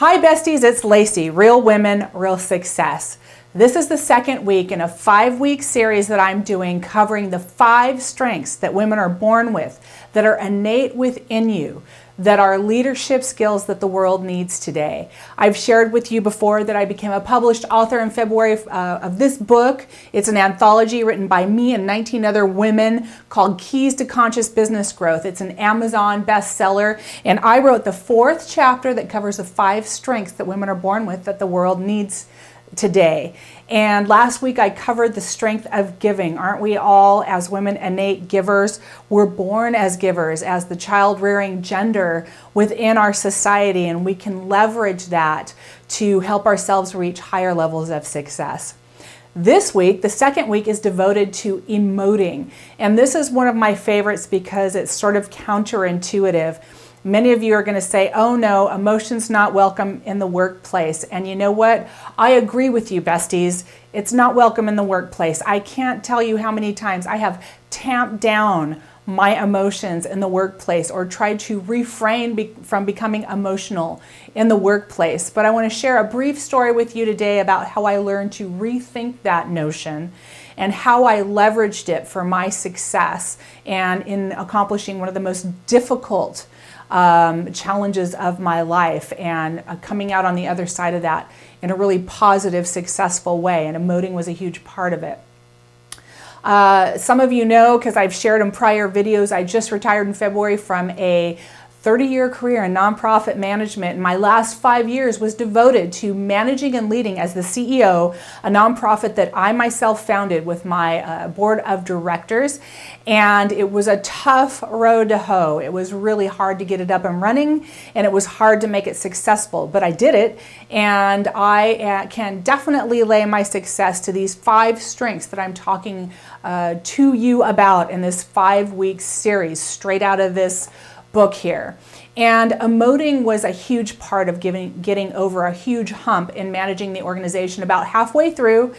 Hi besties, it's Lacy, Real Women, Real Success. This is the second week in a 5-week series that I'm doing covering the 5 strengths that women are born with, that are innate within you, that are leadership skills that the world needs today. I've shared with you before that I became a published author in February of this book. It's an anthology written by me and 19 other women called Keys to Conscious Business Growth. It's an Amazon bestseller, and I wrote the 4th chapter that covers the 5 strengths that women are born with that the world needs today. And last week I covered the strength of giving. Aren't we all, as women, innate givers? We're born as givers, as the child-rearing gender within our society, and we can leverage that to help ourselves reach higher levels of success. This week, the second week, is devoted to emoting. And this is one of my favorites because it's sort of counterintuitive. Many of you are going to say, oh no, emotion's not welcome in the workplace. And you know what? I agree with you, besties. It's not welcome in the workplace. I can't tell you how many times I have tamped down my emotions in the workplace or tried to refrain from becoming emotional in the workplace. But I want to share a brief story with you today about how I learned to rethink that notion and how I leveraged it for my success and in accomplishing one of the most difficult challenges of my life, and coming out on the other side of that in a really positive, successful way. And emoting was a huge part of it. Some of you know, because I've shared in prior videos, I just retired in February from a 30-year career in nonprofit management. And my last 5 years was devoted to managing and leading as the CEO, a nonprofit that I myself founded with my board of directors. And it was a tough road to hoe. It was really hard to get it up and running, and it was hard to make it successful, but I did it. And I can definitely lay my success to these 5 strengths that I'm talking to you about in this 5-week series, straight out of this book here. And emoting was a huge part of getting over a huge hump in managing the organization. About halfway through,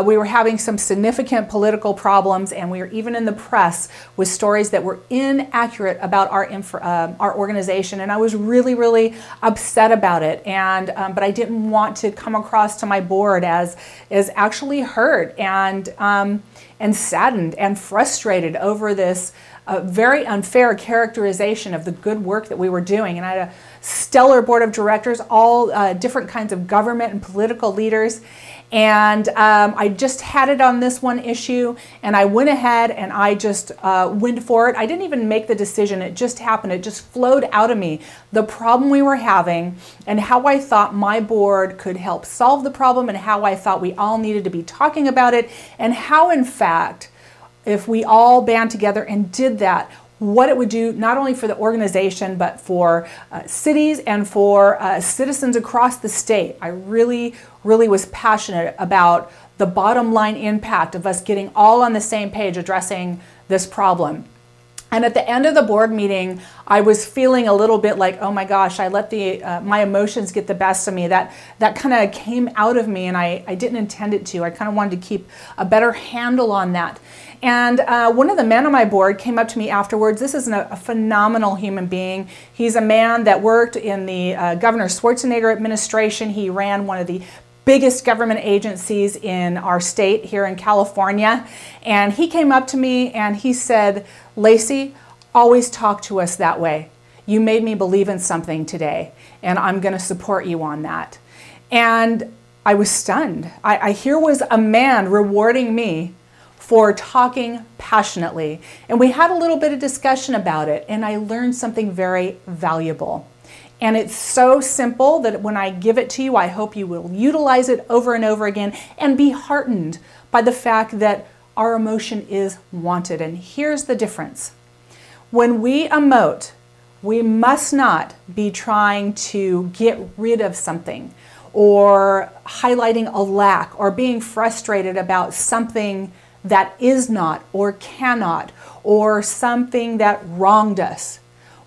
we were having some significant political problems, and we were even in the press with stories that were inaccurate about our organization. And I was really, really upset about it. And but I didn't want to come across to my board as actually hurt and saddened and frustrated over this very unfair characterization of the good work that we were doing. And I had a stellar board of directors, all different kinds of government and political leaders. And I just had it on this one issue, and I went ahead and I just went for it. I didn't even make the decision. It just happened. It just flowed out of me, the problem we were having and how I thought my board could help solve the problem, and how I thought we all needed to be talking about it, and how, in fact, if we all band together and did that, what it would do not only for the organization, but for cities and for citizens across the state. I really, really was passionate about the bottom line impact of us getting all on the same page addressing this problem. And at the end of the board meeting, I was feeling a little bit like, oh my gosh, I let my emotions get the best of me. That kind of came out of me, and I didn't intend it to. I kind of wanted to keep a better handle on that. And one of the men on my board came up to me afterwards. This is a phenomenal human being. He's a man that worked in the Governor Schwarzenegger administration. He ran one of the biggest government agencies in our state here in California. And he came up to me and he said, Lacy, always talk to us that way. You made me believe in something today, and I'm going to support you on that. And I was stunned. Here was a man rewarding me for talking passionately. And we had a little bit of discussion about it, and I learned something very valuable. And it's so simple that when I give it to you, I hope you will utilize it over and over again and be heartened by the fact that our emotion is wanted. And here's the difference. When we emote, we must not be trying to get rid of something or highlighting a lack or being frustrated about something that is not or cannot, or something that wronged us.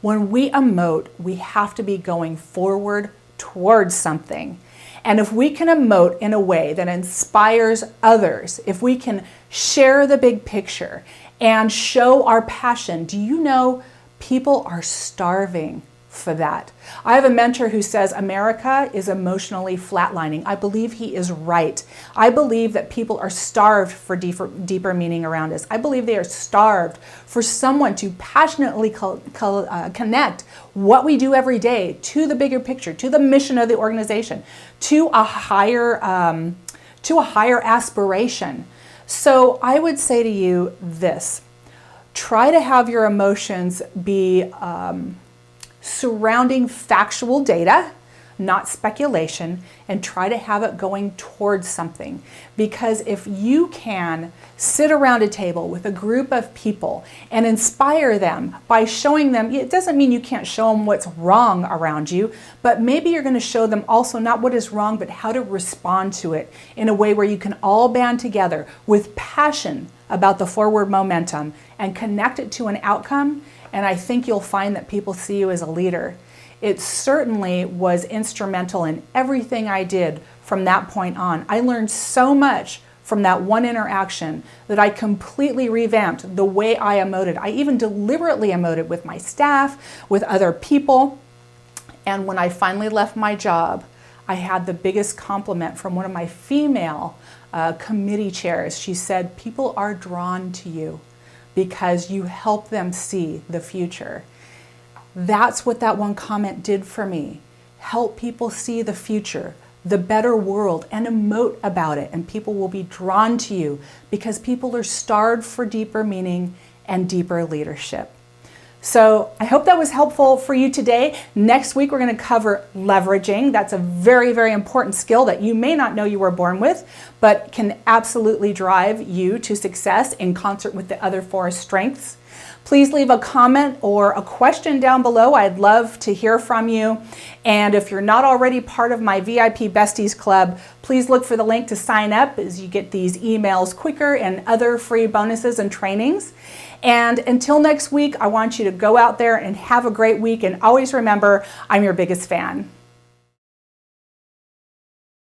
When we emote, we have to be going forward towards something. And if we can emote in a way that inspires others, if we can share the big picture and show our passion, do you know people are starving for that. I have a mentor who says America is emotionally flatlining. I believe he is right. I believe that people are starved for deeper meaning around us. I believe they are starved for someone to passionately connect what we do every day to the bigger picture, to the mission of the organization, to a higher aspiration. So I would say to you this: try to have your emotions be surrounding factual data, not speculation, and try to have it going towards something. Because if you can sit around a table with a group of people and inspire them by showing them, it doesn't mean you can't show them what's wrong around you, but maybe you're going to show them also not what is wrong, but how to respond to it in a way where you can all band together with passion about the forward momentum and connect it to an outcome. And I think you'll find that people see you as a leader. It certainly was instrumental in everything I did from that point on. I learned so much from that one interaction that I completely revamped the way I emoted. I even deliberately emoted with my staff, with other people. And when I finally left my job, I had the biggest compliment from one of my female committee chairs. She said, "People are drawn to you because you help them see the future." That's what that one comment did for me. Help people see the future, the better world, and emote about it. And people will be drawn to you because people are starved for deeper meaning and deeper leadership. So I hope that was helpful for you today. Next week, we're going to cover leveraging. That's a very, very important skill that you may not know you were born with, but can absolutely drive you to success in concert with the other 4 strengths. Please leave a comment or a question down below. I'd love to hear from you. And if you're not already part of my VIP Besties Club, please look for the link to sign up as you get these emails quicker and other free bonuses and trainings. And until next week, I want you to go out there and have a great week. And always remember, I'm your biggest fan.